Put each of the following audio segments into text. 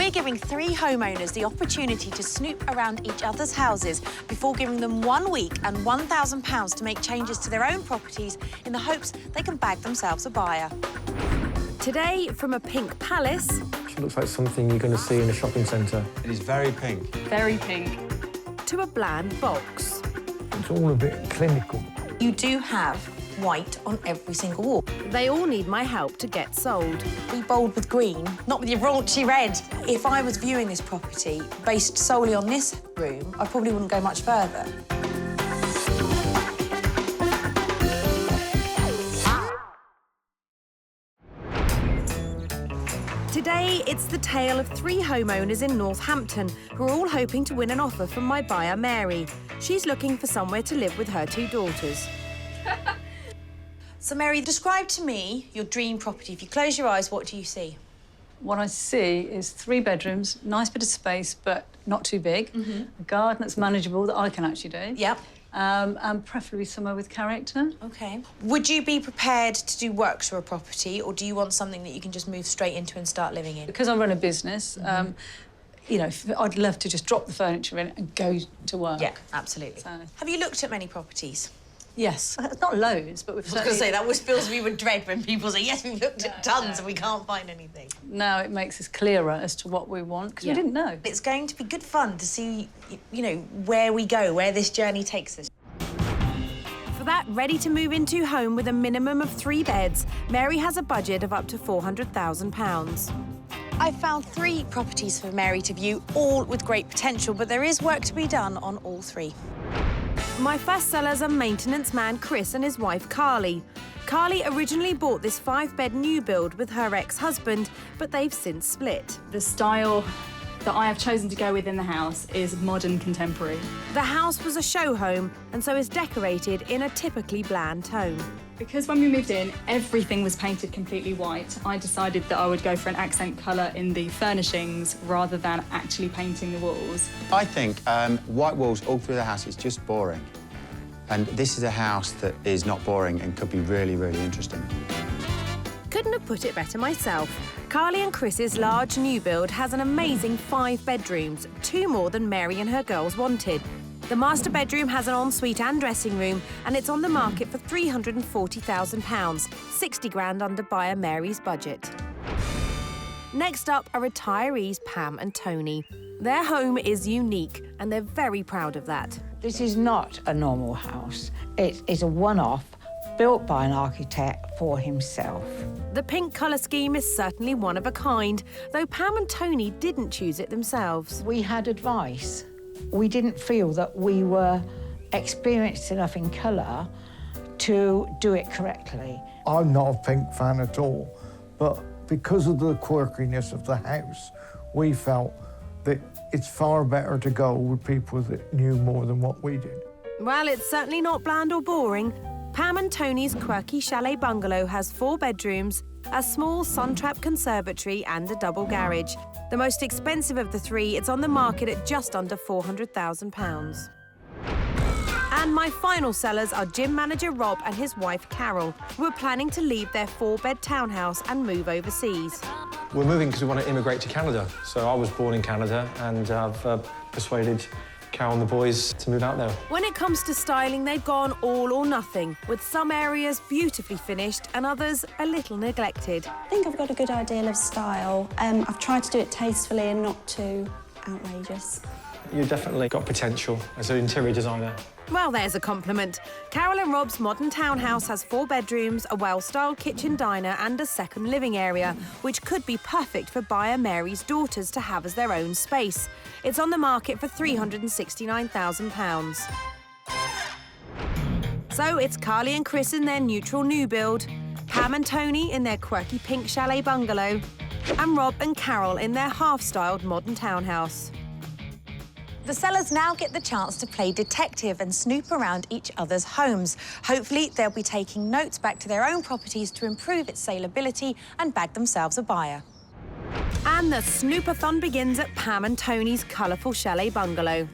We're giving 3 homeowners the opportunity to snoop around each other's houses before giving them 1 week and £1,000 to make changes to their own properties in the hopes they can bag themselves a buyer. Today, from a pink palace... It looks like something you're going to see in a shopping centre. It is very pink. Very pink. ...to a bland box. It's all a bit clinical. You do have white on every single wall. They all need my help to get sold. Be bold with green, not with your raunchy red. If I was viewing this property based solely on this room, I probably wouldn't go much further. Today, it's the tale of 3 homeowners in Northampton who are all hoping to win an offer from my buyer, Mary. She's looking for somewhere to live with her 2 daughters. So, Mary, describe to me your dream property. If you close your eyes, what do you see? What I see is 3 bedrooms, nice bit of space, but not too big. A garden that's manageable that I can actually do. Yep. And preferably somewhere with character. OK. Would you be prepared to do works for a property, or do you want something that you can just move straight into and start living in? Because I run a business, you know, I'd love to just drop the furniture in and go to work. Yeah, absolutely. So... Have you looked at many properties? Yes. Not loads, but we've I was going to say, that always fills me with dread when people say, yes, we've looked at tons and we can't find anything. Now it makes us clearer as to what we want, because we didn't know. It's going to be good fun to see, you know, where we go, where this journey takes us. For that ready-to-move-into home with a minimum of 3 beds, Mary has a budget of up to £400,000. I've found 3 properties for Mary to view, all with great potential, but there is work to be done on all 3. My first sellers are maintenance man Chris and his wife Carly. Carly originally bought this 5-bed new build with her ex-husband, but they've since split. The style that I have chosen to go with in the house is modern contemporary. The house was a show home and so is decorated in a typically bland tone. Because when we moved in, everything was painted completely white. I decided that I would go for an accent colour in the furnishings rather than actually painting the walls. I think white walls all through the house is just boring. And this is a house that is not boring and could be really, really interesting. Couldn't have put it better myself. Carly and Chris's large new build has an amazing 5 bedrooms, 2 more than Mary and her girls wanted. The master bedroom has an ensuite and dressing room, and it's on the market for £340,000, 60 grand under buyer Mary's budget. Next up are retirees Pam and Tony. Their home is unique, and they're very proud of that. This is not a normal house. It is a one-off, built by an architect for himself. The pink colour scheme is certainly one of a kind, though Pam and Tony didn't choose it themselves. We had advice. We didn't feel that we were experienced enough in colour to do it correctly. I'm not a pink fan at all, but because of the quirkiness of the house, we felt that it's far better to go with people that knew more than what we did. Well, it's certainly not bland or boring. Pam and Tony's quirky chalet bungalow has 4 bedrooms, a small sun-trapped conservatory and a double garage. The most expensive of the 3, it's on the market at just under £400,000. And my final sellers are gym manager Rob and his wife Carol, who are planning to leave their 4-bed townhouse and move overseas. We're moving because we want to immigrate to Canada. So I was born in Canada and I've persuaded Carol and the boys to move out there. When it comes to styling, they've gone all or nothing, with some areas beautifully finished and others a little neglected. I think I've got a good idea of style. I've tried to do it tastefully and not too outrageous. You've definitely got potential as an interior designer. Well, there's a compliment. Carol and Rob's modern townhouse has 4 bedrooms, a well-styled kitchen diner and a second living area, which could be perfect for buyer Mary's daughters to have as their own space. It's on the market for £369,000. So it's Carly and Chris in their neutral new build, Pam and Tony in their quirky pink chalet bungalow, and Rob and Carol in their half-styled modern townhouse. The sellers now get the chance to play detective and snoop around each other's homes. Hopefully, they'll be taking notes back to their own properties to improve its saleability and bag themselves a buyer. And the snoopathon begins at Pam and Tony's colourful chalet bungalow.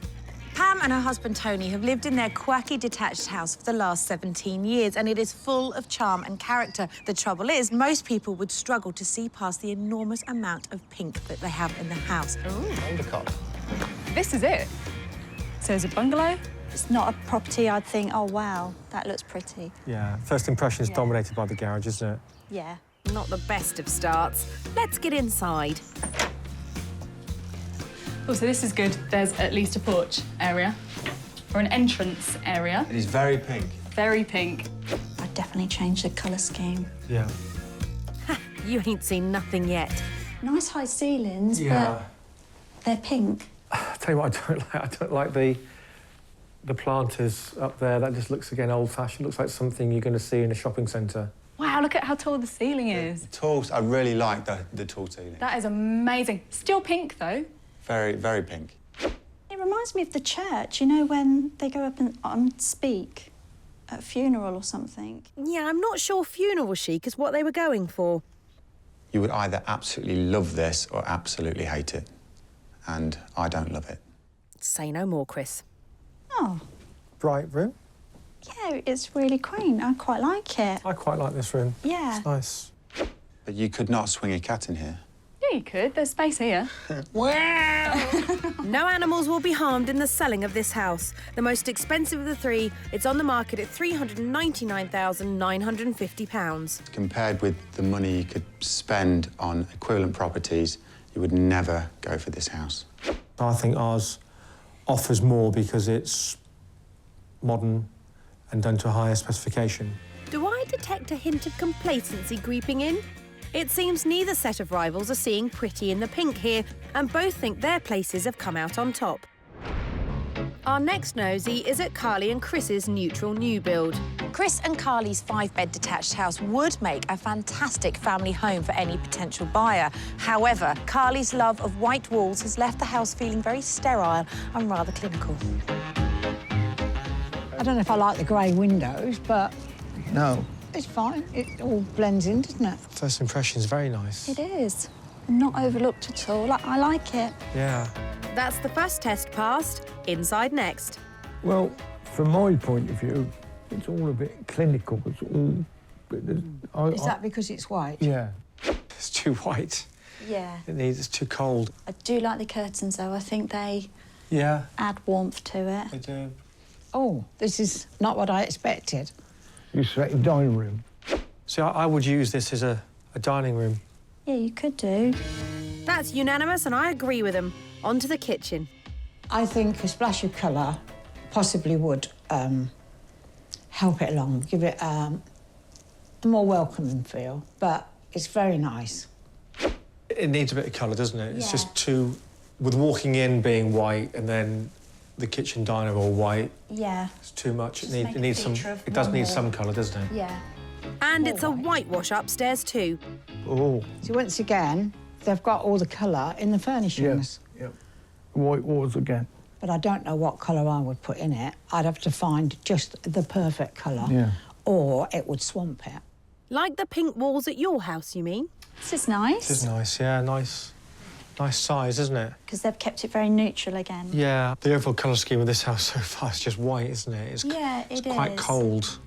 Pam and her husband Tony have lived in their quirky detached house for the last 17 years, and it is full of charm and character. The trouble is, most people would struggle to see past the enormous amount of pink that they have in the house. Undercut. This is it. So it's a bungalow. It's not a property I'd think, oh, wow, that looks pretty. Yeah, first impression is dominated by the garage, isn't it? Yeah. Not the best of starts. Let's get inside. Oh, so this is good. There's at least a porch area or an entrance area. It is very pink. Very pink. I'd definitely change the colour scheme. Yeah. You ain't seen nothing yet. Nice high ceilings, Yeah. but they're pink. I'll tell you what I don't like. I don't like the planters up there. That just looks, again, old-fashioned. Looks like something you're going to see in a shopping centre. Wow, look at how tall the ceiling is. Tall, I really like the tall ceiling. That is amazing. Still pink, though. Very, very pink. It reminds me of the church, you know, when they go up and speak at a funeral or something. Yeah, I'm not sure funeral chic is what they were going for. You would either absolutely love this or absolutely hate it. And I don't love it. Say no more, Chris. Oh, Bright room. yeah, it's really quaint. I quite like it. I quite like this room. Yeah. It's nice. But you could not swing a cat in here. Yeah, you could. There's space here. No animals will be harmed in the selling of this house. The most expensive of the three, it's on the market at £399,950. Compared with the money you could spend on equivalent properties, you would never go for this house. I think ours offers more because it's modern and done to a higher specification. Do I detect a hint of complacency creeping in? It seems neither set of rivals are seeing pretty in the pink here, and both think their places have come out on top. Our next nosy is at Carly and Chris's neutral new build. Chris and Carly's 5-bed detached house would make a fantastic family home for any potential buyer. However, Carly's love of white walls has left the house feeling very sterile and rather clinical. I don't know if I like the grey windows, but No. it's fine. It all blends in, doesn't it? First impression is very nice. It is. Not overlooked at all. I like it. Yeah. That's the first test passed. Inside next. Well, from my point of view, it's all a bit clinical. It's all... Is that because it's white? Yeah. It's too white. Yeah. It's too cold. I do like the curtains, though. I think they Yeah, add warmth to it. I do. Oh, this is not what I expected. You say dining room. See, I would use this as a dining room. Yeah, you could do. That's unanimous, and I agree with them. On to the kitchen. I think a splash of colour possibly would help it along, give it a more welcoming feel, but it's very nice. It needs a bit of colour, doesn't it? It's Yeah. just too... With walking in being white and then the kitchen diner all white, Yeah. it's too much. Just It make a needs some... feature of It does one need more. some colour, doesn't it? Yeah. And it's a whitewash upstairs too. Oh, So once again, they've got all the colour in the furnishings. yeah. White walls again. But I don't know what colour I would put in it. I'd have to find just the perfect colour. Yeah. Or it would swamp it. Like the pink walls at your house, you mean? This is nice. It is nice, yeah, nice size, isn't it? Because they've kept it very neutral again. Yeah. The overall colour scheme of this house so far is just white, isn't it? It's, Yeah, it's it quite is. cold.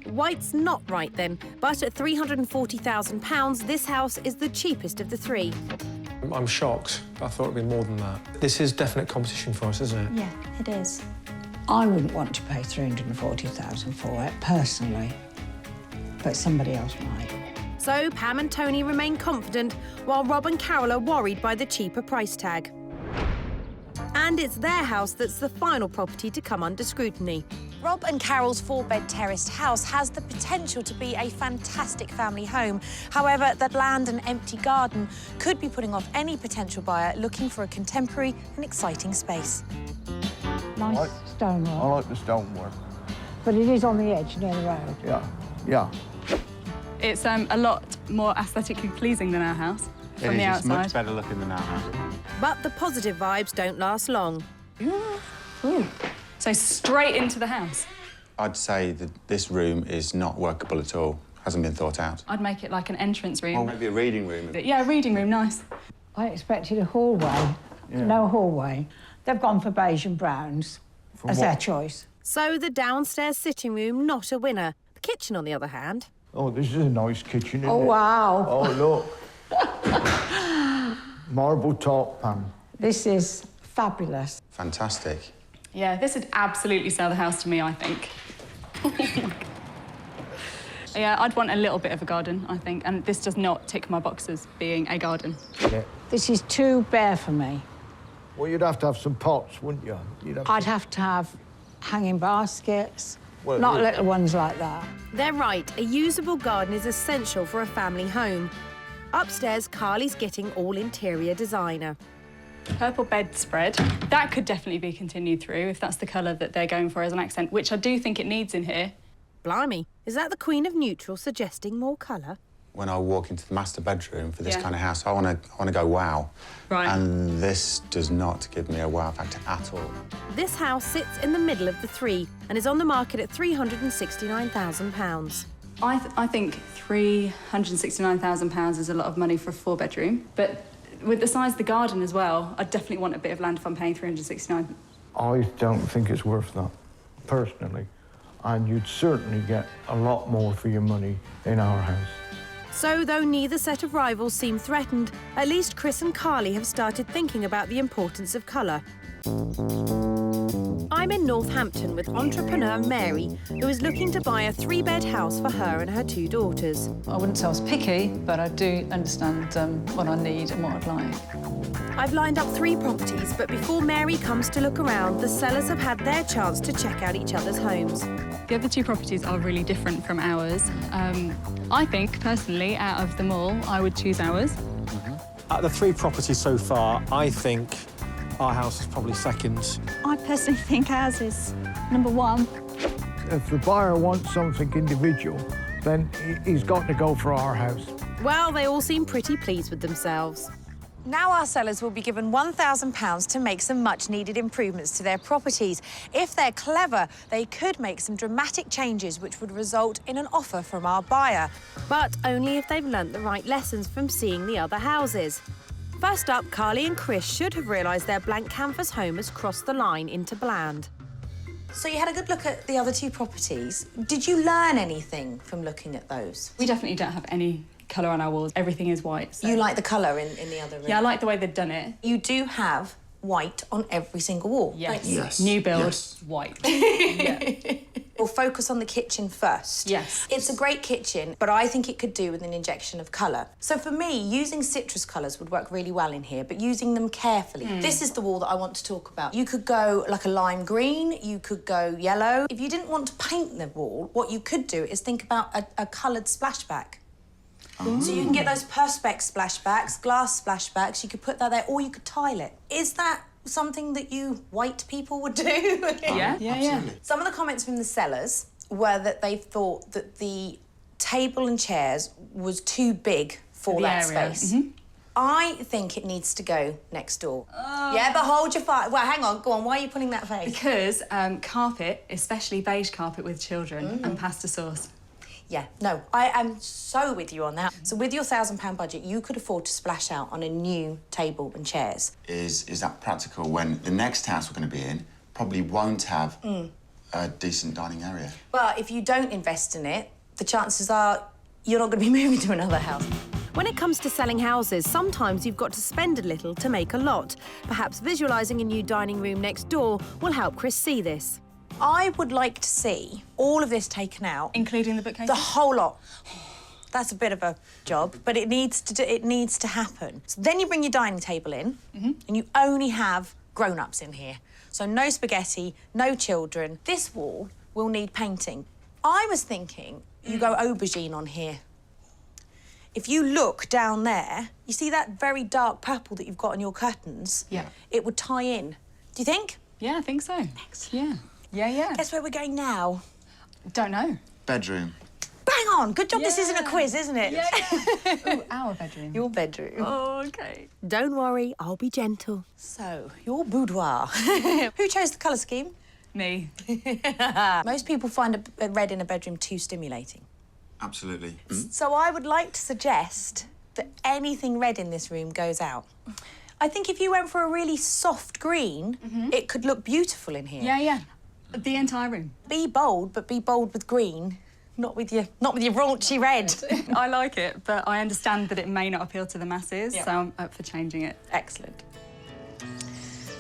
White's not right then, but at £340,000, this house is the cheapest of the three. I'm shocked. I thought it'd be more than that. This is definite competition for us, isn't it? Yeah, it is. I wouldn't want to pay $340,000 for it, personally. But somebody else might. So Pam and Tony remain confident, while Rob and Carol are worried by the cheaper price tag. And it's their house that's the final property to come under scrutiny. Rob and Carol's 4-bed terraced house has the potential to be a fantastic family home. However, that land and empty garden could be putting off any potential buyer looking for a contemporary and exciting space. Nice I stonework. like the stonework. But it is on the edge near the road. Yeah, yeah. It's a lot more aesthetically pleasing than our house from the It's outside. much better looking than our house. But the positive vibes don't last long. Ooh. So straight into the house. I'd say that this room is not workable at all. Hasn't been thought out. I'd make it like an entrance room. Or maybe a reading room. Yeah, a reading room, nice. I expected a hallway. No hallway. They've gone for beige and browns as their choice. So the downstairs sitting room, not a winner. The kitchen, on the other hand. Oh, this is a nice kitchen, isn't it? Oh, wow. Oh, look. Marble top, Pam. This is fabulous. Fantastic. Yeah, this would absolutely sell the house to me, I think. Yeah, I'd want a little bit of a garden, I think, and this does not tick my boxes, being a garden. Yeah. This is too bare for me. Well, you'd have to have some pots, wouldn't you? I'd have to have hanging baskets, Well, not little ones like that. They're right, a usable garden is essential for a family home. Upstairs, Carly's getting all interior designer. Purple bedspread, that could definitely be continued through if that's the colour that they're going for as an accent, which I do think it needs in here. Blimey, is that the Queen of Neutral suggesting more colour? When I walk into the master bedroom for this kind of house, I want to go wow. Right. And this does not give me a wow factor at all. This house sits in the middle of the three and is on the market at £369,000. I think £369,000 is a lot of money for a 4-bedroom, but with the size of the garden as well, I definitely want a bit of land if I'm paying £369,000. I don't think it's worth that, personally. And you'd certainly get a lot more for your money in our house. So, though neither set of rivals seem threatened, at least Chris and Carly have started thinking about the importance of colour. I'm in Northampton with entrepreneur Mary, who is looking to buy a 3-bed house for her and her 2 daughters. I wouldn't say I was picky, but I do understand what I need and what I'd like. I've lined up 3 properties, but before Mary comes to look around, the sellers have had their chance to check out each other's homes. The other 2 properties are really different from ours. I think, personally, out of them all, I would choose ours. Out of the 3 properties so far, I think our house is probably second. I personally think ours is number 1. If the buyer wants something individual, then he's got to go for our house. Well, they all seem pretty pleased with themselves. Now our sellers will be given £1,000 to make some much-needed improvements to their properties. If they're clever, they could make some dramatic changes which would result in an offer from our buyer. But only if they've learnt the right lessons from seeing the other houses. First up, Carly and Chris should have realised their blank canvas home has crossed the line into bland. So you had a good look at the other 2 properties. Did you learn anything from looking at those? We definitely don't have any colour on our walls. Everything is white. So. You like the colour in the other room? Yeah, I like the way they've done it. You do have white on every single wall. Yes. Yes. New build, Yes. white. Yeah. We'll focus on the kitchen first. Yes. It's a great kitchen, but I think it could do with an injection of colour. So for me, using citrus colours would work really well in here, but using them carefully. This is the wall that I want to talk about. You could go like a lime green, you could go yellow. If you didn't want to paint the wall, what you could do is think about a coloured splashback. So you can get those perspex splashbacks, glass splashbacks, you could put that there, or you could tile it. Is that something that you white people would do? Yeah. Some of the comments from the sellers were that they thought that the table and chairs was too big for that area. space. I think it needs to go next door. Yeah, but hold your fire. Well, hang on, go on, why are you putting that face? Because carpet, especially beige carpet with children and pasta sauce. Yeah, no, I am so with you on that. So with your £1,000 budget, you could afford to splash out on a new table and chairs. Is that practical when the next house we're going to be in probably won't have a decent dining area? But if you don't invest in it, the chances are you're not going to be moving to another house. When it comes to selling houses, sometimes you've got to spend a little to make a lot. Perhaps visualising a new dining room next door will help Chris see this. I would like to see all of this taken out. Including the bookcases? The whole lot. That's a bit of a job, but it needs to happen. So then you bring your dining table in, and you only have grown-ups in here. So no spaghetti, no children. This wall will need painting. I was thinking you go aubergine on here. If you look down there, you see that very dark purple that you've got on your curtains? Yeah. It would tie in. Do you think? Yeah, I think so. Excellent. Yeah. Guess where we're going now? Don't know. Bedroom. Bang on! Good job this isn't a quiz, isn't it? Yeah. Ooh, our bedroom. Your bedroom. Oh, OK. Don't worry, I'll be gentle. So, your boudoir. Who chose the colour scheme? Me. Most people find a red in a bedroom too stimulating. Absolutely. So I would like to suggest that anything red in this room goes out. I think if you went for a really soft green, it could look beautiful in here. Yeah. The entire room. Be bold, but be bold with green, not with your raunchy red. I like it, but I understand that it may not appeal to the masses, so I'm up for changing it. Excellent.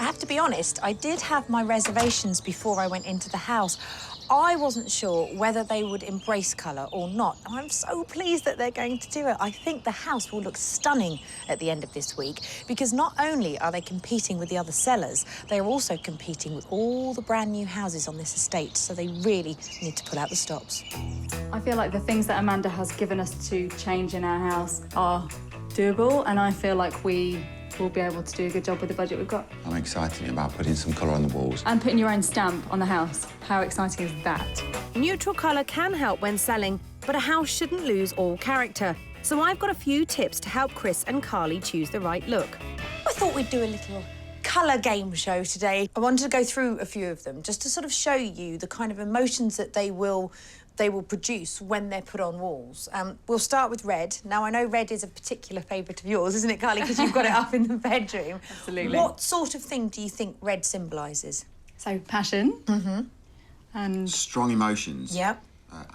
I have to be honest, I did have my reservations before I went into the house. I wasn't sure whether they would embrace colour or not. I'm so pleased that they're going to do it. I think the house will look stunning at the end of this week because not only are they competing with the other sellers, they are also competing with all the brand new houses on this estate, so they really need to pull out the stops. I feel like the things that Amanda has given us to change in our house are doable, and I feel like we will be able to do a good job with the budget we've got. I'm excited about putting some colour on the walls. And putting your own stamp on the house. How exciting is that? Neutral colour can help when selling, but a house shouldn't lose all character. So I've got a few tips to help Chris and Carly choose the right look. I thought we'd do a little colour game show today. I wanted to go through a few of them just to sort of show you the kind of emotions that they will produce when they're put on walls. We'll start with red. Now, I know red is a particular favourite of yours, isn't it, Carly? Because you've got it up in the bedroom. Absolutely. What sort of thing do you think red symbolises? So, passion. And Strong emotions. Yep.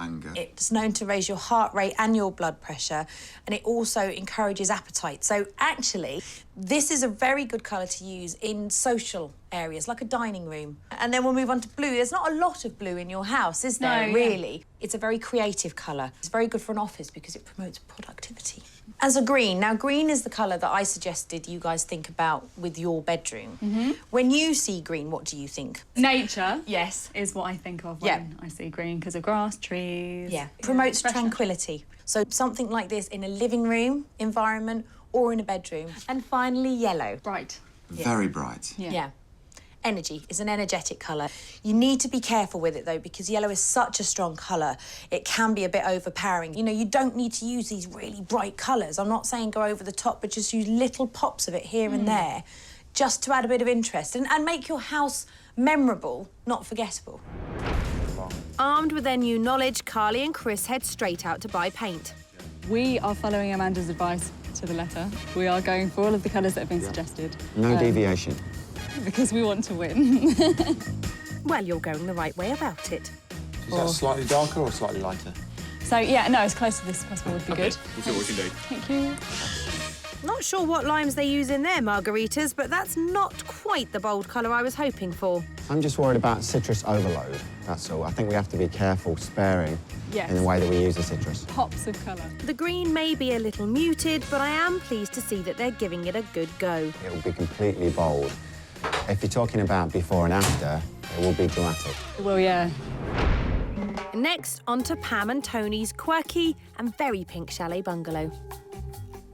Anger. It's known to raise your heart rate and your blood pressure, and it also encourages appetite. So actually, this is a very good colour to use in social areas, like a dining room. And then we'll move on to blue. There's not a lot of blue in your house, is there, really? It's a very creative colour. It's very good for an office because it promotes productivity. As a green, now green is the colour that I suggested you guys think about with your bedroom. When you see green, what do you think? nature Yes. is what I think of Yeah. when I see green, because of grass, trees. Yeah, promotes freshness. tranquility. So something like this in a living room environment or in a bedroom. And finally, yellow. Bright. Very bright. Yeah. Energy is an energetic colour. You need to be careful with it, though, because yellow is such a strong colour. It can be a bit overpowering. You know, you don't need to use these really bright colours. I'm not saying go over the top, but just use little pops of it here and there, just to add a bit of interest and make your house memorable, not forgettable. Armed with their new knowledge, Carly and Chris head straight out to buy paint. We are following Amanda's advice to the letter. We are going for all of the colours that have been suggested. No deviation. Because we want to win. Well, you're going the right way about it. Is that slightly darker or slightly lighter? So, yeah, no, as close to this as possible would be good. We'll see what we can do. Thank you. Not sure what limes they use in their margaritas, but that's not quite the bold colour I was hoping for. I'm just worried about citrus overload, that's all. I think we have to be careful, sparing Yes. in the way that we use the citrus. Pops of colour. The green may be a little muted, but I am pleased to see that they're giving it a good go. It will be completely bold. If you're talking about before and after, it will be dramatic. Well, yeah. Next, on to Pam and Tony's quirky and very pink chalet bungalow.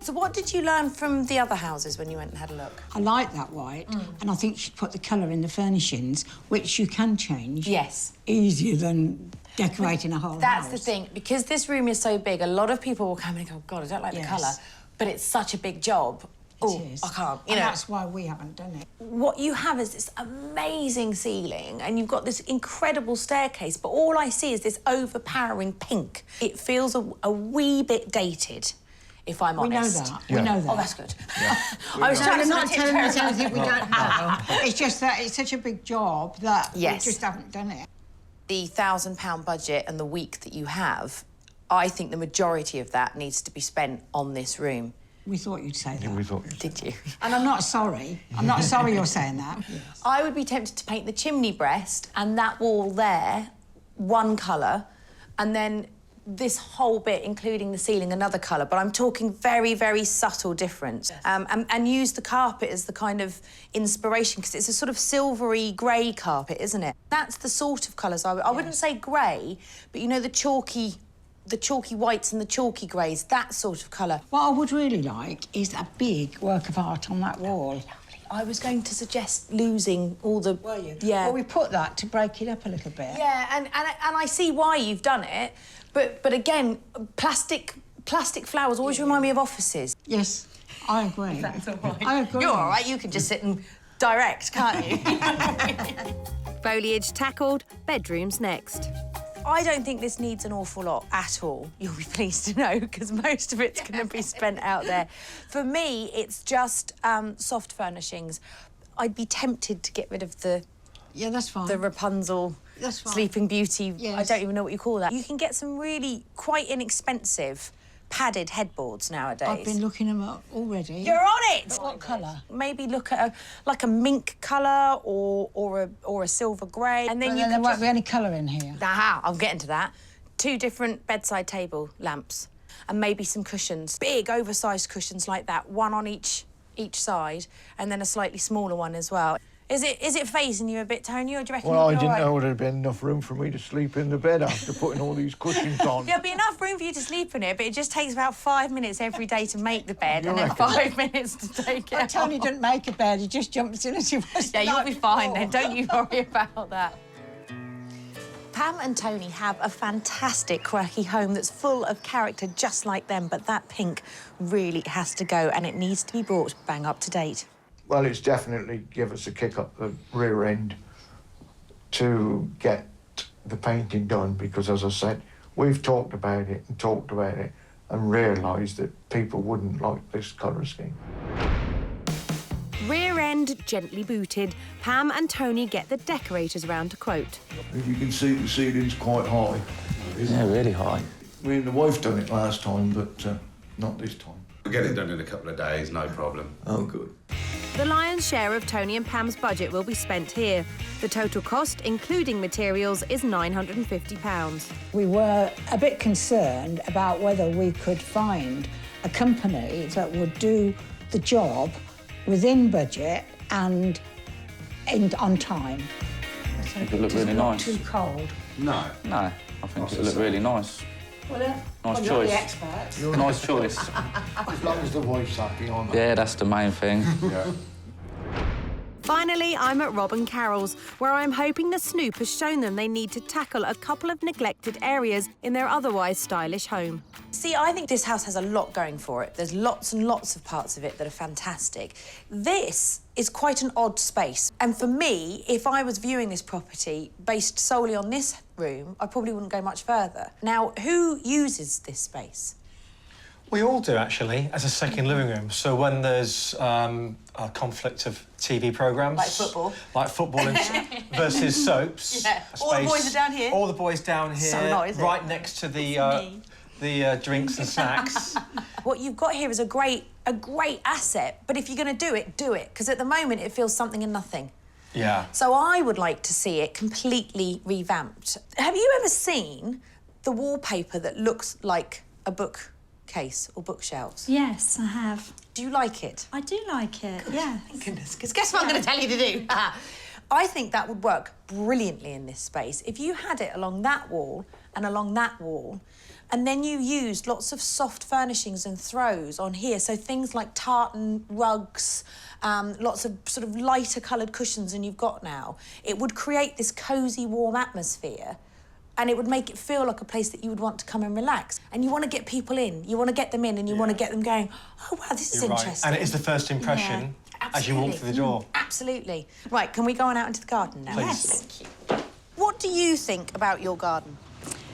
So what did you learn from the other houses when you went and had a look? I like that white, and I think you should put the colour in the furnishings, which you can change. Yes. Easier than decorating a whole house. That's the thing. Because this room is so big, a lot of people will come in and go, God, I don't like the Yes. colour. But it's such a big job. Oh, It is. I can't. You And know, that's why we haven't done it. what you have is this amazing ceiling and you've got this incredible staircase, but all I see is this overpowering pink. It feels a wee bit dated, if I'm We know honest. that. We know that. Oh, that's good. I was trying You're to not not telling us anything we don't know. It's just that it's such a big job that Yes. we just haven't done it. The £1,000 budget and the week that you have, I think the majority of that needs to be spent on this room. We thought you'd say that. Yeah, we thought you. Did you? And I'm not sorry. I'm not sorry you're saying that. I would be tempted to paint the chimney breast and that wall there, one colour, and then this whole bit, including the ceiling, another colour. But I'm talking very, very subtle difference. And use the carpet as the kind of inspiration, because it's a sort of silvery grey carpet, isn't it? That's the sort of colours I wouldn't say grey, but you know, the chalky whites and the chalky greys, that sort of colour. What I would really like is a big work of art on that wall. I was going to suggest losing all the... Were you? Yeah. Well, we put that to break it up a little bit. Yeah, and I see why you've done it, but again, plastic flowers always remind me of offices. Yes, I agree. That's all right. I agree. You're all right, you can just sit and direct, can't you? Foliage tackled, bedrooms next. I don't think this needs an awful lot at all, you'll be pleased to know, because most of it's going to be spent out there. For me, it's just soft furnishings. I'd be tempted to get rid of the... Yeah, that's fine. The Rapunzel, That's fine. Sleeping Beauty, Yes. I don't even know what you call that. You can get some really quite inexpensive padded headboards nowadays. I've been looking them up already. You're on it! What colour? Maybe look at a mink colour or a silver grey, and then There won't be any colour in here. Aha, I'm getting to that. 2 different bedside table lamps, and maybe some cushions, big oversized cushions like that, one on each side, and then a slightly smaller one as well. Is it phasing you a bit, Tony, or do you reckon Well, I you'll be didn't all right? know there'd been enough room for me to sleep in the bed after putting all these cushions on. There'll be enough room for you to sleep in it, but it just takes about 5 minutes every day to make the bed, You and then reckon? 5 minutes to take it Tony off. didn't make a bed, he just jumped as soon as he was. Yeah, you'll be fine then. Don't you worry about that. Pam and Tony have a fantastic quirky home that's full of character just like them, but that pink really has to go and it needs to be brought bang up to date. Well, it's definitely give us a kick up the rear end to get the painting done because, as I said, we've talked about it and realised that people wouldn't like this colour scheme. Rear end gently booted, Pam and Tony get the decorators round to quote. As you can see, the ceiling's quite high. Yeah, really high. Me and the wife done it last time, but not this time. We'll get it done in a couple of days, no problem. Oh, good. The lion's share of Tony and Pam's budget will be spent here. The total cost, including materials, is £950. We were a bit concerned about whether we could find a company that would do the job within budget and on time. It would look really Not nice. too cold. No. No, I think it would look really nice. Well, Nice you're choice. the expert. Nice choice. As long as the wife's happy, I'm happy. Yeah, that's the main thing. Yeah. Finally, I'm at Rob and Carol's, where I'm hoping the Snoop has shown them they need to tackle a couple of neglected areas in their otherwise stylish home. See, I think this house has a lot going for it. There's lots and lots of parts of it that are fantastic. This is quite an odd space. And for me, if I was viewing this property based solely on this room, I probably wouldn't go much further. Now, who uses this space? We all do, actually, as a second living room. So when there's a conflict of TV programmes... Like football. versus soaps. Yeah. a All the space- boys are down here. All the boys down here. So not, is it? Right next to the drinks and snacks. What you've got here is a great asset, but if you're going to do it, because at the moment it feels something and nothing. Yeah. So I would like to see it completely revamped. Have you ever seen the wallpaper that looks like a bookcase or bookshelves? Yes, I have. Do you like it? I do like it, yeah. Thank goodness, because guess what I'm going to tell you to do? I think that would work brilliantly in this space. If you had it along that wall and along that wall, and then you used lots of soft furnishings and throws on here, so things like tartan rugs, lots of sort of lighter coloured cushions than you've got now, it would create this cosy, warm atmosphere, and it would make it feel like a place that you would want to come and relax. And you want to get people in, you want to get them in, and you want to get them going, oh, wow, this is You're right. interesting. And it is the first impression as you walk through the door. Absolutely. Right, can we go on out into the garden now? Please. Yes. Thank you. What do you think about your garden?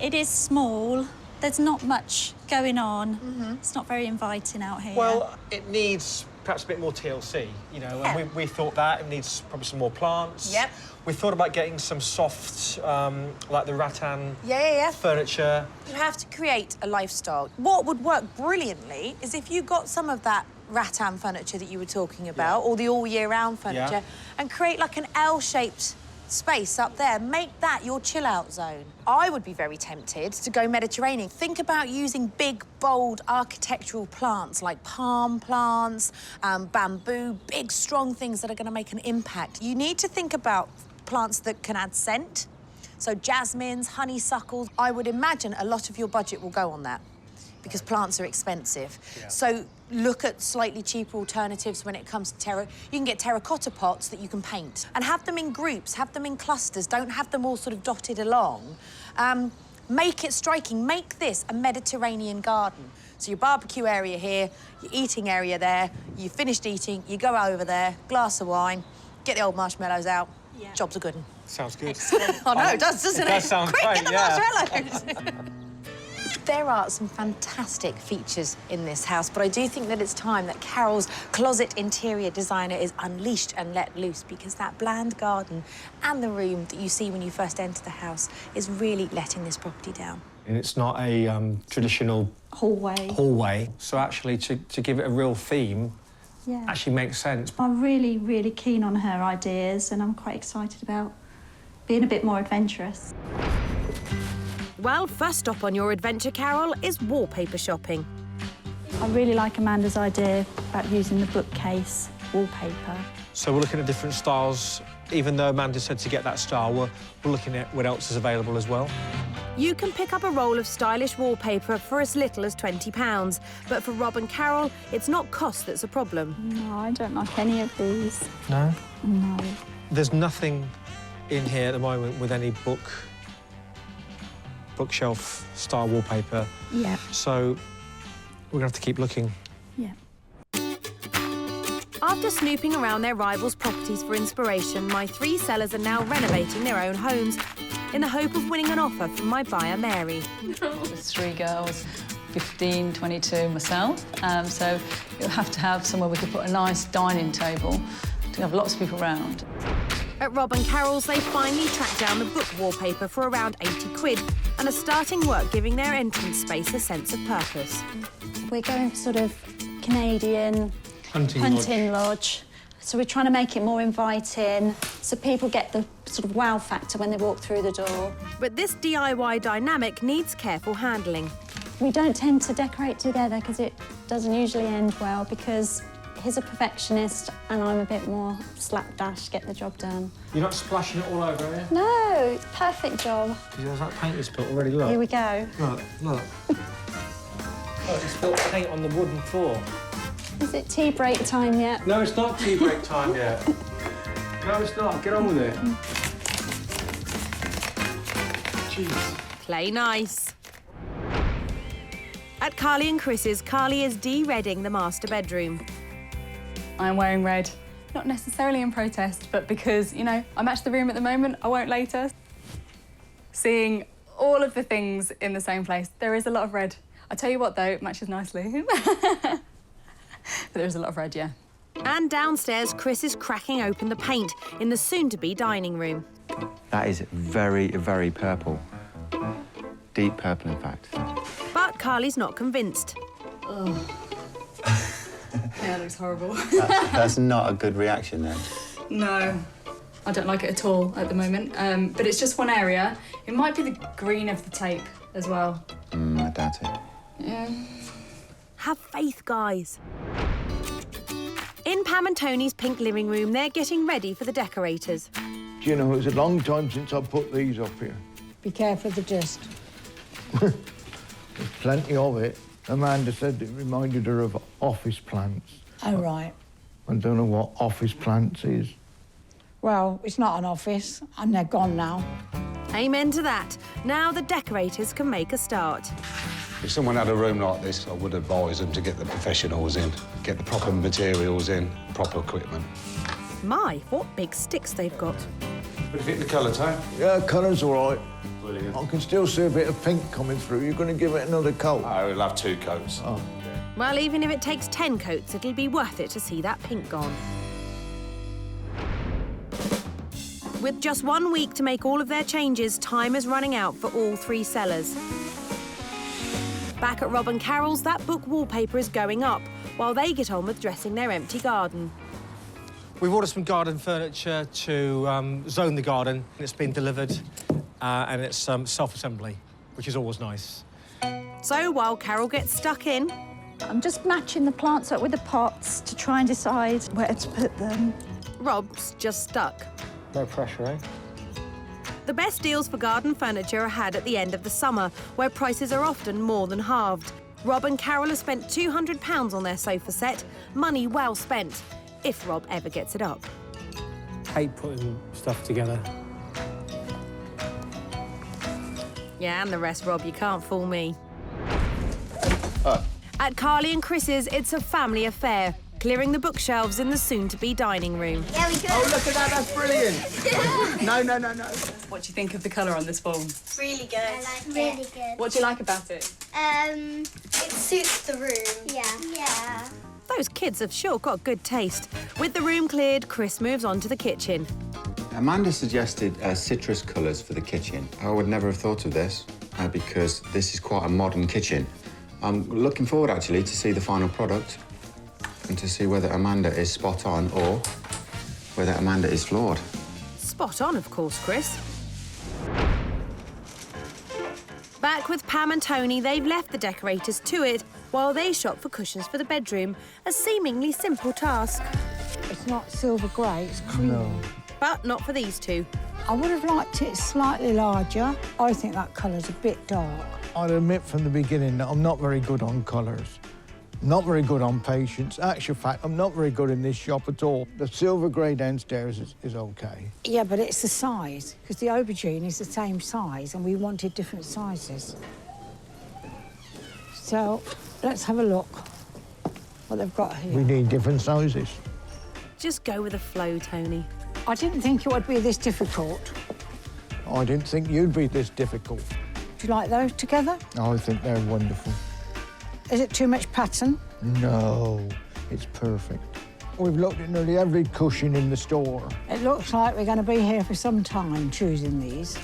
It is small. There's not much going on. It's not very inviting out here. Well, it needs perhaps a bit more TLC, you know, Yeah. and we thought that. It needs probably some more plants. Yep. We thought about getting some soft, like the rattan Yeah. furniture. You have to create a lifestyle. What would work brilliantly is if you got some of that rattan furniture that you were talking about, or the all-year-round furniture, and create like an L-shaped space up there. Make that your chill-out zone. I would be very tempted to go Mediterranean. Think about using big, bold architectural plants like palm plants, bamboo, big, strong things that are going to make an impact. You need to think about plants that can add scent. So jasmines, honeysuckles. I would imagine a lot of your budget will go on that because plants are expensive. Yeah. So look at slightly cheaper alternatives when it comes to You can get terracotta pots that you can paint and have them in groups, have them in clusters. Don't have them all sort of dotted along. Make it striking. Make this a Mediterranean garden. So your barbecue area here, your eating area there, you finished eating, you go over there, glass of wine, get the old marshmallows out. Yeah. Job's a good one. Sounds good. I know, it does, doesn't it? It does sound Quick, great, get the marshmallows! There are some fantastic features in this house, but I do think that it's time that Carol's closet interior designer is unleashed and let loose, because that bland garden and the room that you see when you first enter the house is really letting this property down. And it's not a traditional hallway. So actually, to give it a real theme, actually makes sense. I'm really, really keen on her ideas, and I'm quite excited about being a bit more adventurous. Well, first stop on your adventure, Carol, is wallpaper shopping. I really like Amanda's idea about using the bookcase wallpaper. So we're looking at different styles. Even though Amanda said to get that style, we're looking at what else is available as well. You can pick up a roll of stylish wallpaper for as little as £20, but for Rob and Carol, it's not cost that's a problem. No, I don't like any of these. No? No. There's nothing in here at the moment with any bookshelf style wallpaper. Yeah. So we're going to have to keep looking. Yeah. After snooping around their rivals' properties for inspiration, my 3 sellers are now renovating their own homes in the hope of winning an offer from my buyer, Mary. There's 3 girls, 15, 22 myself. So you'll have to have somewhere we could put a nice dining table to have lots of people around. At Rob and Carol's, they finally tracked down the book wallpaper for around 80 quid and are starting work giving their entrance space a sense of purpose. We're going for sort of Canadian hunting lodge. So we're trying to make it more inviting so people get the sort of wow factor when they walk through the door. But this DIY dynamic needs careful handling. We don't tend to decorate together because it doesn't usually end well, because he's a perfectionist and I'm a bit more slapdash, get the job done. You're not splashing it all over here? No, it's a perfect job. There's that paint you spilt already, look. Here we go. Look, look. Look, you spilt paint on the wooden floor. Is it tea break time yet? No, it's not tea break time yet. No, it's not. Get on with it. Jeez. Play nice. At Carly and Chris's, Carly is de-redding the master bedroom. I'm wearing red, not necessarily in protest, but because, you know, I match the room at the moment, I won't later. Seeing all of the things in the same place, there is a lot of red. I tell you what, though, it matches nicely. But there is a lot of red, yeah. And downstairs, Chris is cracking open the paint in the soon-to-be dining room. That is very, very purple. Deep purple, in fact. But Carly's not convinced. Oh. Yeah, it looks horrible. That's not a good reaction, then. No, I don't like it at all at the moment. But it's just one area. It might be the green of the tape as well. I doubt it. Yeah. Have faith, guys. In Pam and Tony's pink living room, they're getting ready for the decorators. Do you know, it's a long time since I put these up here. Be careful of the dust. There's plenty of it. Amanda said it reminded her of office plants. Oh, right. I don't know what office plants is. Well, it's not an office, and they're gone now. Amen to that. Now the decorators can make a start. If someone had a room like this, I would advise them to get the professionals in, get the proper materials in, proper equipment. My, what big sticks they've got. But if you get the colour, Tone? Yeah, colour's all right. Brilliant. I can still see a bit of pink coming through. You're going to give it another coat? I will have 2 coats. Oh. Well, even if it takes 10 coats, it'll be worth it to see that pink gone. With just 1 week to make all of their changes, time is running out for all 3 sellers. Back at Rob and Carol's, that book wallpaper is going up, while they get on with dressing their empty garden. We've ordered some garden furniture to zone the garden. It's been delivered, and it's self-assembly, which is always nice. So while Carol gets stuck in... I'm just matching the plants up with the pots to try and decide where to put them. Rob's just stuck. No pressure, eh? The best deals for garden furniture are had at the end of the summer, where prices are often more than halved. Rob and Carol have spent £200 on their sofa set, money well spent, if Rob ever gets it up. Hate putting stuff together. Yeah, and the rest, Rob, you can't fool me. At Carly and Chris's, it's a family affair. clearing the bookshelves in the soon-to-be dining room. There we go. Oh, look at that, that's brilliant. No. What do you think of the colour on this wall? Really good. I like it. Really good. What do you like about it? It suits the room. Yeah. Those kids have sure got good taste. With the room cleared, Chris moves on to the kitchen. Amanda suggested citrus colours for the kitchen. I would never have thought of this because this is quite a modern kitchen. I'm looking forward, actually, to see the final product and to see whether Amanda is spot on or whether Amanda is flawed. Spot on, of course, Chris. Back with Pam and Tony, they've left the decorators to it while they shop for cushions for the bedroom, a seemingly simple task. It's not silver grey, it's cream. No. But not for these two. I would have liked it slightly larger. I think that colour's a bit dark. I'll admit from the beginning that I'm not very good on colours. Not very good on patience. Actual fact, I'm not very good in this shop at all. The silver grey downstairs is OK. Yeah, but it's the size, because the aubergine is the same size and we wanted different sizes. So, let's have a look what they've got here. We need different sizes. Just go with the flow, Tony. I didn't think it would be this difficult. I didn't think you'd be this difficult. Do you like those together? I think they're wonderful. Is it too much pattern? No, it's perfect. We've looked at nearly every cushion in the store. It looks like we're going to be here for some time choosing these.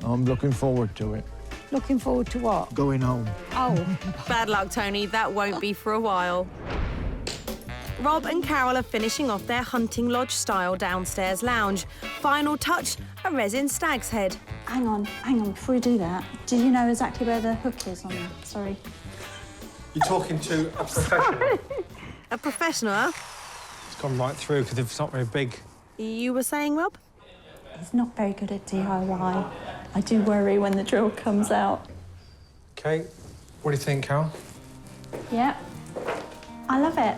I'm looking forward to it. Looking forward to what? Going home. Oh. Bad luck, Tony. That won't be for a while. Rob and Carol are finishing off their hunting lodge-style downstairs lounge. Final touch, a resin stag's head. Hang on, before we do that, do you know exactly where the hook is on that? Sorry. You're talking to a professional. A professional, huh? It's gone right through because it's not very big. You were saying, Rob? He's not very good at DIY. I do worry when the drill comes out. OK, what do you think, Carol? Yeah, I love it.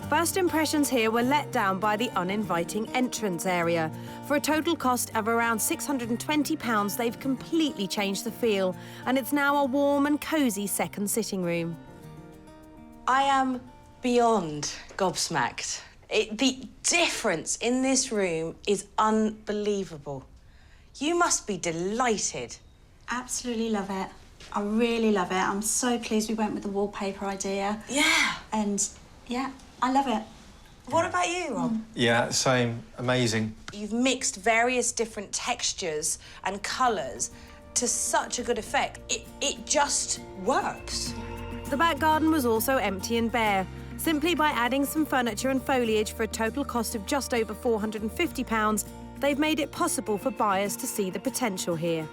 First impressions here were let down by the uninviting entrance area. For a total cost of around £620, they've completely changed the feel, and it's now a warm and cosy second sitting room. I am beyond gobsmacked. The difference in this room is unbelievable. You must be delighted. Absolutely love it. I really love it. I'm so pleased we went with the wallpaper idea. Yeah. And, yeah, I love it. What about you, Rob? Yeah, same. Amazing. You've mixed various different textures and colours to such a good effect. It just works. The back garden was also empty and bare. Simply by adding some furniture and foliage for a total cost of just over £450, they've made it possible for buyers to see the potential here.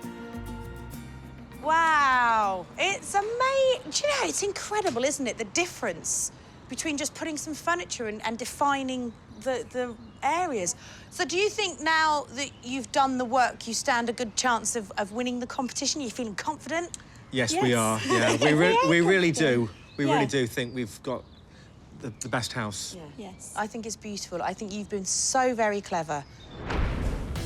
Wow, it's amazing. Do you know, it's incredible, isn't it, the difference between just putting some furniture and defining the areas. So do you think now that you've done the work, you stand a good chance of winning the competition? You're feeling confident? Yes, we are. Yeah, we really do. We really do think we've got the best house. Yeah. Yes. I think it's beautiful. I think you've been so very clever.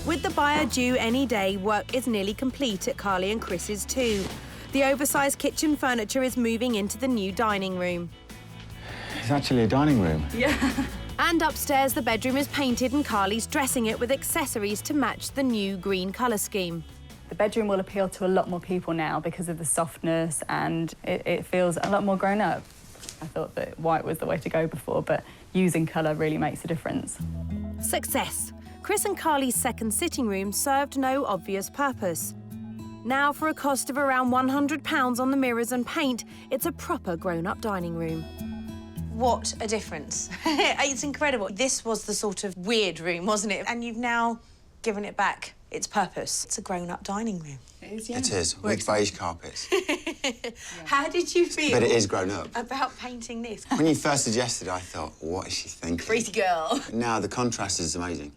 With the buyer due any day, work is nearly complete at Carly and Chris's too. The oversized kitchen furniture is moving into the new dining room. It's actually a dining room. Yeah. And upstairs, the bedroom is painted and Carly's dressing it with accessories to match the new green colour scheme. The bedroom will appeal to a lot more people now because of the softness, and it feels a lot more grown up. I thought that white was the way to go before, but using colour really makes a difference. Success. Chris and Carly's second sitting room served no obvious purpose. Now, for a cost of around £100 on the mirrors and paint, it's a proper grown-up dining room. What a difference. It's incredible. This was the sort of weird room, wasn't it? And you've now given it back its purpose. It's a grown-up dining room. It is, yeah. It is, with beige carpets. How did you feel But it is grown up. about painting this? When you first suggested it, I thought, what is she thinking? Pretty girl. Now, the contrast is amazing.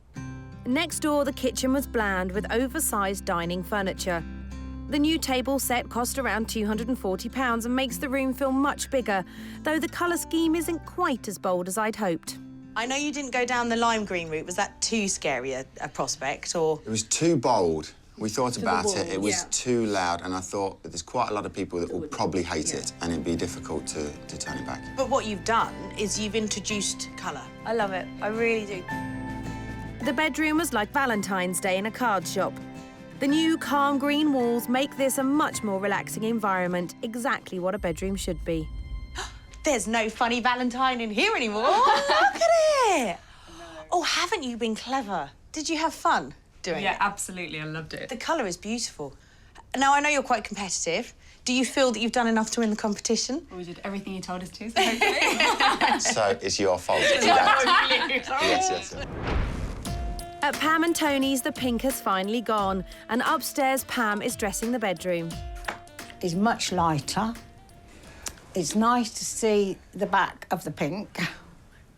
Next door, the kitchen was bland with oversized dining furniture. The new table set cost around £240 and makes the room feel much bigger, though the colour scheme isn't quite as bold as I'd hoped. I know you didn't go down the lime green route. Was that too scary a prospect, or...? It was too bold. We thought about it. It was too loud, and I thought that there's quite a lot of people that will probably hate it, and it'd be difficult to turn it back. But what you've done is you've introduced colour. I love it. I really do. The bedroom was like Valentine's Day in a card shop. The new calm green walls make this a much more relaxing environment, exactly what a bedroom should be. There's no funny Valentine in here anymore. Oh, look at it! Oh, haven't you been clever? Did you have fun doing it? Yeah, absolutely. I loved it. The colour is beautiful. Now, I know you're quite competitive. Do you feel that you've done enough to win the competition? We did everything you told us to, so hopefully. So it's your fault. Yes. At Pam and Tony's, the pink has finally gone, and upstairs Pam is dressing the bedroom. It's much lighter. It's nice to see the back of the pink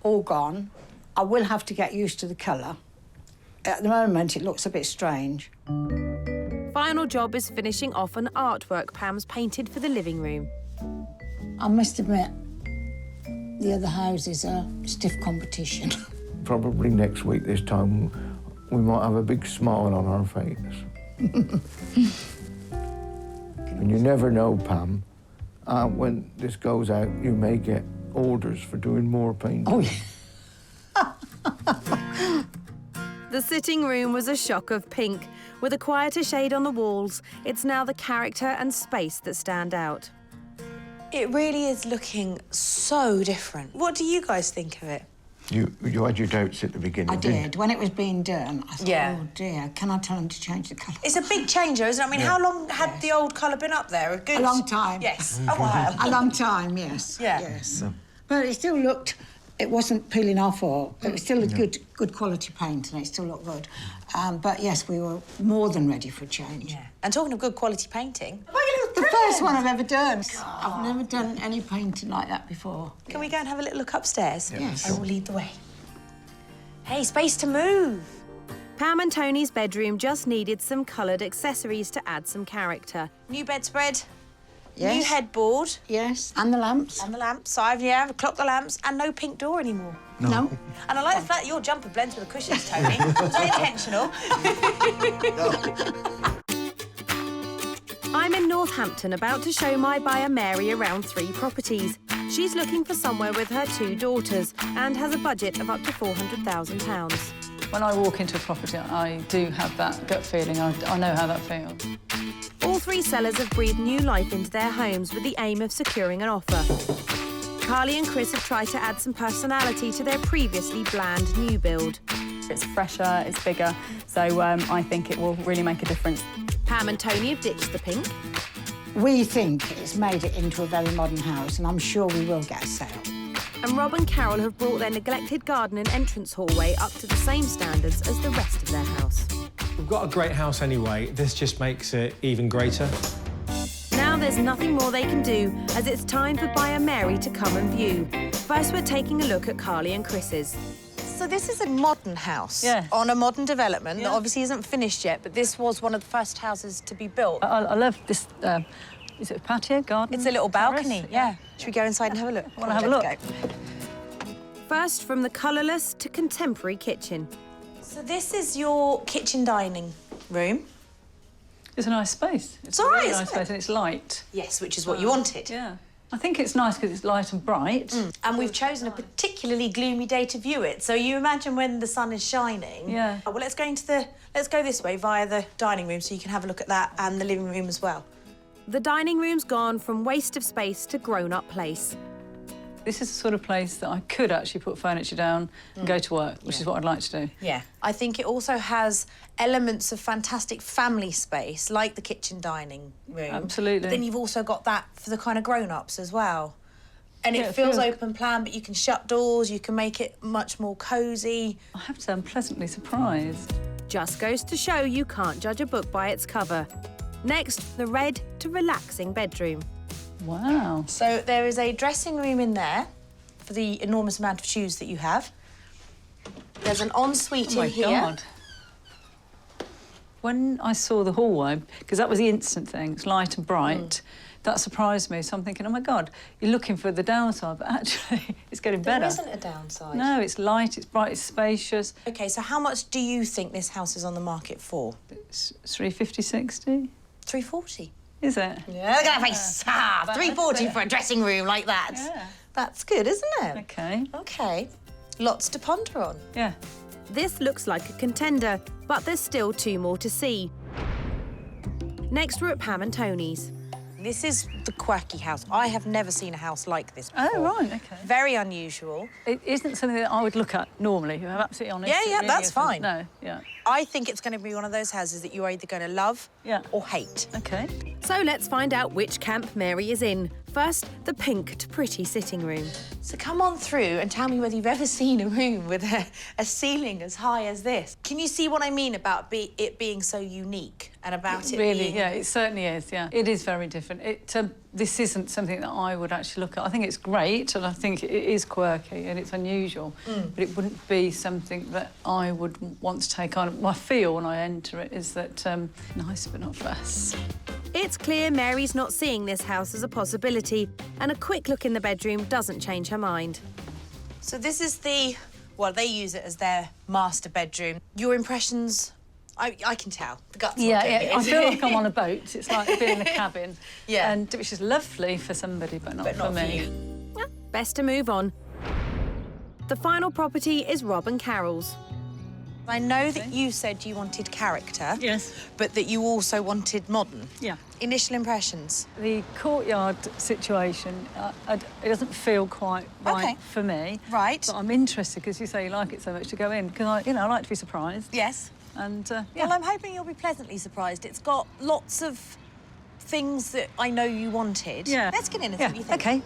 all gone. I will have to get used to the colour. At the moment, it looks a bit strange. Final job is finishing off an artwork Pam's painted for the living room. I must admit, the other houses are stiff competition. Probably next week this time, we might have a big smile on our face. And you never know, Pam. When this goes out, you may get orders for doing more painting. Oh, yeah. The sitting room was a shock of pink. With a quieter shade on the walls, it's now the character and space that stand out. It really is looking so different. What do you guys think of it? You had your doubts at the beginning, I didn't you? did. When it was being done, I thought, oh, dear, can I tell them to change the colour? It's a big change, though, isn't it? I mean, how long had the old colour been up there? A long time. Yes, a while. A long time, yes. Yeah. Yes. But it still looked... It wasn't peeling off, or it was still a good quality paint, and it still looked good. But yes, we were more than ready for a change. Yeah. And talking of good quality painting, The first one I've ever done. I've never done any painting like that before. Can we go and have a little look upstairs? Yes. I will lead the way. Hey, space to move. Pam and Tony's bedroom just needed some coloured accessories to add some character. New bedspread. Yes. New headboard. Yes. And the lamps. And the lamps. So I've clocked the lamps, and no pink door anymore. No. And I like the fact that your jumper blends with the cushions, Tony. Was that intentional? I'm in Northampton, about to show my buyer Mary around 3 properties. She's looking for somewhere with her 2 daughters and has a budget of up to £400,000. When I walk into a property, I do have that gut feeling. I know how that feels. All 3 sellers have breathed new life into their homes with the aim of securing an offer. Carly and Chris have tried to add some personality to their previously bland new build. It's fresher, it's bigger, so I think it will really make a difference. Pam and Tony have ditched the pink. We think it's made it into a very modern house, and I'm sure we will get a sale. And Rob and Carol have brought their neglected garden and entrance hallway up to the same standards as the rest of their house. We've got a great house anyway. This just makes it even greater. Now there's nothing more they can do, as it's time for buyer Mary to come and view. First, we're taking a look at Carly and Chris's. So this is a modern house on a modern development that obviously isn't finished yet, but this was one of the first houses to be built. I love this. Is it a patio garden? It's a little balcony, terrace? yeah. Should we go inside and have a look? I want to have a look. First, from the colourless to contemporary kitchen. So this is your kitchen dining room. It's a nice space. It's all a right, really isn't nice it? space, and it's light. Yes, which is what you wanted. Yeah. I think it's nice because it's light and bright. And we've chosen a particularly gloomy day to view it. So you imagine when the sun is shining. Yeah. Oh, well, let's go this way via the dining room so you can have a look at that and the living room as well. The dining room's gone from waste of space to grown-up place. This is the sort of place that I could actually put furniture down and go to work, which is what I'd like to do. Yeah. I think it also has elements of fantastic family space, like the kitchen dining room. Absolutely. But then you've also got that for the kind of grown-ups as well. And Yeah, it feels feels- open plan, but you can shut doors, you can make it much more cosy. I have to say I'm pleasantly surprised. Just goes to show you can't judge a book by its cover. Next, the red to relaxing bedroom. Wow. So there is a dressing room in there for the enormous amount of shoes that you have. There's an ensuite in here. God. When I saw the hallway, because that was the instant thing, it's light and bright, that surprised me. So I'm thinking, oh my God, you're looking for the downside, but actually it's getting better. There isn't a downside. No, it's light, it's bright, it's spacious. OK, so how much do you think this house is on the market for? It's 350, 60. 340. Is it? Yeah, look at that face. 340 for a dressing room like that. Yeah. That's good, isn't it? OK. OK. Lots to ponder on. Yeah. This looks like a contender, but there's still 2 more to see. Next, we're at Pam and Tony's. This is the quirky house. I have never seen a house like this before. Oh, right, OK. Very unusual. It isn't something that I would look at normally, if I'm absolutely honest. Yeah, It really that's isn't. fine. No, yeah. I think it's going to be one of those houses that you're either going to love or hate. OK. So let's find out which camp Mary is in. First, the pink to pretty sitting room. So come on through and tell me whether you've ever seen a room with a ceiling as high as this. Can you see what I mean about it being so unique and about it really, being... yeah, it certainly is, yeah. It is very different. This isn't something that I would actually look at. I think it's great and I think it is quirky and it's unusual, but it wouldn't be something that I would want to take on. My feel when I enter it is that nice but not fuss. It's clear Mary's not seeing this house as a possibility, and a quick look in the bedroom doesn't change her mind. So this is the... Well, they use it as their master bedroom. Your impressions... I can tell. The guts not Yeah, doing it. I feel like I'm on a boat. It's like being in a cabin. Yeah. And which is lovely for somebody, but not for me. Well, best to move on. The final property is Rob and Carol's. I know that you said you wanted character. Yes. But that you also wanted modern. Yeah. Initial impressions? The courtyard situation, it doesn't feel quite right for me. Right. But I'm interested, because you say you like it so much, to go in, because I like to be surprised. Yes. And, yeah. Well, I'm hoping you'll be pleasantly surprised. It's got lots of things that I know you wanted. Yeah. Let's get in and see what you think. OK.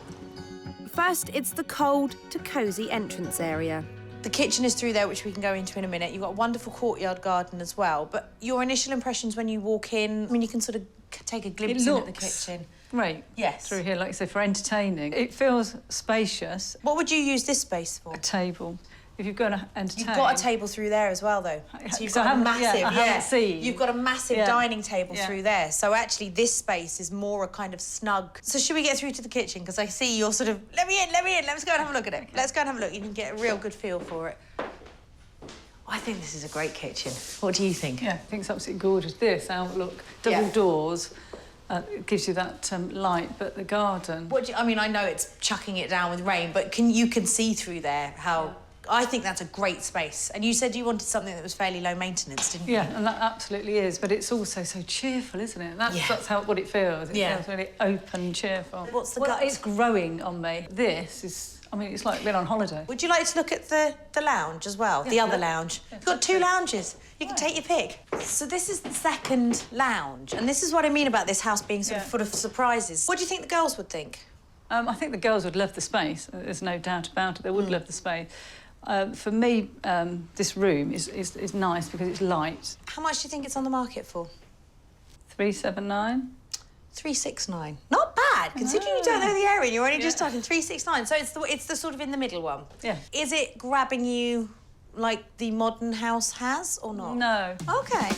First, it's the cold to cosy entrance area. The kitchen is through there, which we can go into in a minute. You've got a wonderful courtyard garden as well. But your initial impressions when you walk in, I mean, you can sort of take a glimpse in at the kitchen. Great. Yes. Through here, like I say, for entertaining. It feels spacious. What would you use this space for? A table. If you're going to entertain. You've got a table through there as well, though. So you've got a massive, I haven't seen. You've got a massive dining table through there. So actually, this space is more a kind of snug. So should we get through to the kitchen? Because I see you're sort of, let me in, let's go and have a look at it. Okay. Let's go and have a look. You can get a real good feel for it. I think this is a great kitchen. What do you think? Yeah, I think it's absolutely gorgeous. This outlook, double doors, it gives you that light, but the garden... What do you, I mean, I know it's chucking it down with rain, but you can see through there how... Yeah. I think that's a great space. And you said you wanted something that was fairly low maintenance, didn't you? Yeah, and that absolutely is. But it's also so cheerful, isn't it? That's what it feels. It feels really open, cheerful. What's the gut? gut? It's growing on me. This is, I mean, it's like being on holiday. Would you like to look at the lounge as well? Yeah, the other lounge? Yeah. You've got 2 lounges. You can take your pick. So this is the second lounge. And this is what I mean about this house being sort of full of surprises. What do you think the girls would think? I think the girls would love the space. There's no doubt about it. They would love the space. For me, this room is nice because it's light. How much do you think it's on the market for? 379. 369. Not bad, considering you don't know the area and you're only just starting. 369. So it's the sort of in the middle one. Yeah. Is it grabbing you like the modern house has or not? No. OK.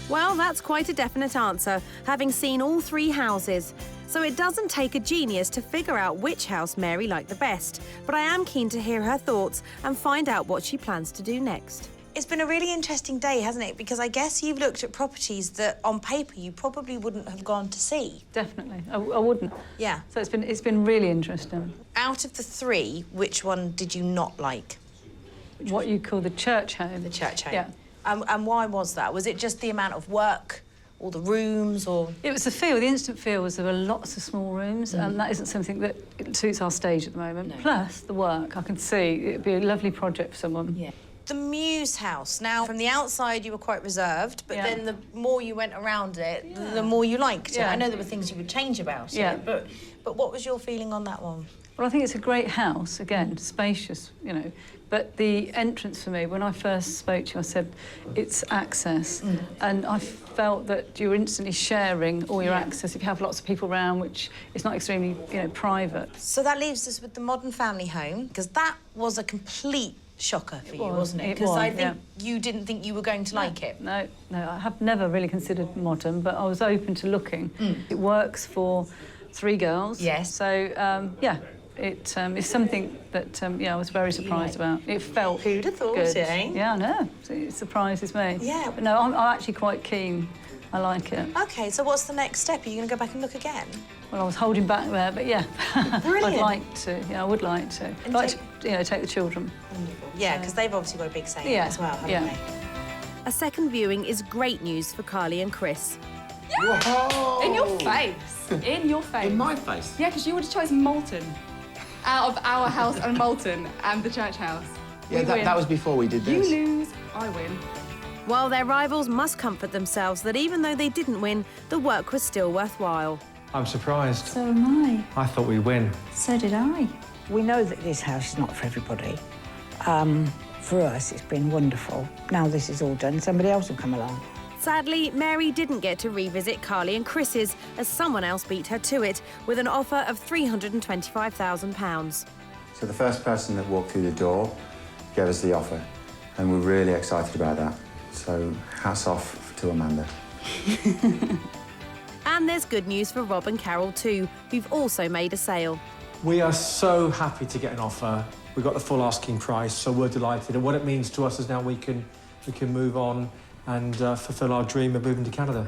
Well, that's quite a definite answer, having seen all 3 houses. So it doesn't take a genius to figure out which house Mary liked the best, but I am keen to hear her thoughts and find out what she plans to do next. It's been a really interesting day, hasn't it? Because I guess you've looked at properties that, on paper, you probably wouldn't have gone to see. Definitely. I wouldn't. Yeah. So it's been really interesting. Out of the 3, which one did you not like? What you call the church home. The church home. Yeah. And why was that? Was it just the amount of work? Or the rooms, or...? It was the feel. The instant feel was there were lots of small rooms, and that isn't something that suits our stage at the moment. No. Plus, the work. I can see it'd be a lovely project for someone. Yeah. The Muse house. Now, from the outside, you were quite reserved, but then the more you went around it, the more you liked it. I know there were things you would change about it, but what was your feeling on that one? Well, I think it's a great house, again, spacious, you know, but the entrance for me, when I first spoke to you, I said, it's access, and I felt that you're instantly sharing all your access if you have lots of people around, which is not extremely, private. So that leaves us with the modern family home, because that was a complete shocker for you, wasn't it? Because I think you didn't think you were going to like it. No, I have never really considered modern, but I was open to looking. It works for 3 girls. Yes. So, yeah, it's something that, yeah, I was very surprised about. It felt Who'd have thought good. it, eh? Yeah, I know. It surprises me. Yeah. But no, I'm actually quite keen. I like it. OK, so what's the next step? Are you going to go back and look again? Well, I was holding back there, but yeah. Brilliant. I'd like to. Yeah, I would like to. And Like to, you know, take the children. Wonderful. Yeah, because they've obviously got a big say in it Yeah, as well, haven't yeah. they? A second viewing is great news for Carly and Chris. Whoa! In your face. In your face. In my face? Yeah, because you would have chosen Moulton out of our house and Moulton and the church house. Yeah, We win. that was before we did You this. lose, I win. While their rivals must comfort themselves that even though they didn't win, the work was still worthwhile. I'm surprised. So am I thought we'd win. I. So did I. We know that this house is not for everybody. For us, it's been wonderful. Now this is all done, somebody else will come along. Sadly, Mary didn't get to revisit Carly and Chris's as someone else beat her to it with an offer of £325,000. So the first person that walked through the door gave us the offer, and we're really excited about that. So hats off to Amanda. And there's good news for Rob and Carol too, who've also made a sale. We are so happy to get an offer. We got the full asking price, so we're delighted. And what it means to us is now we can move on and fulfil our dream of moving to Canada.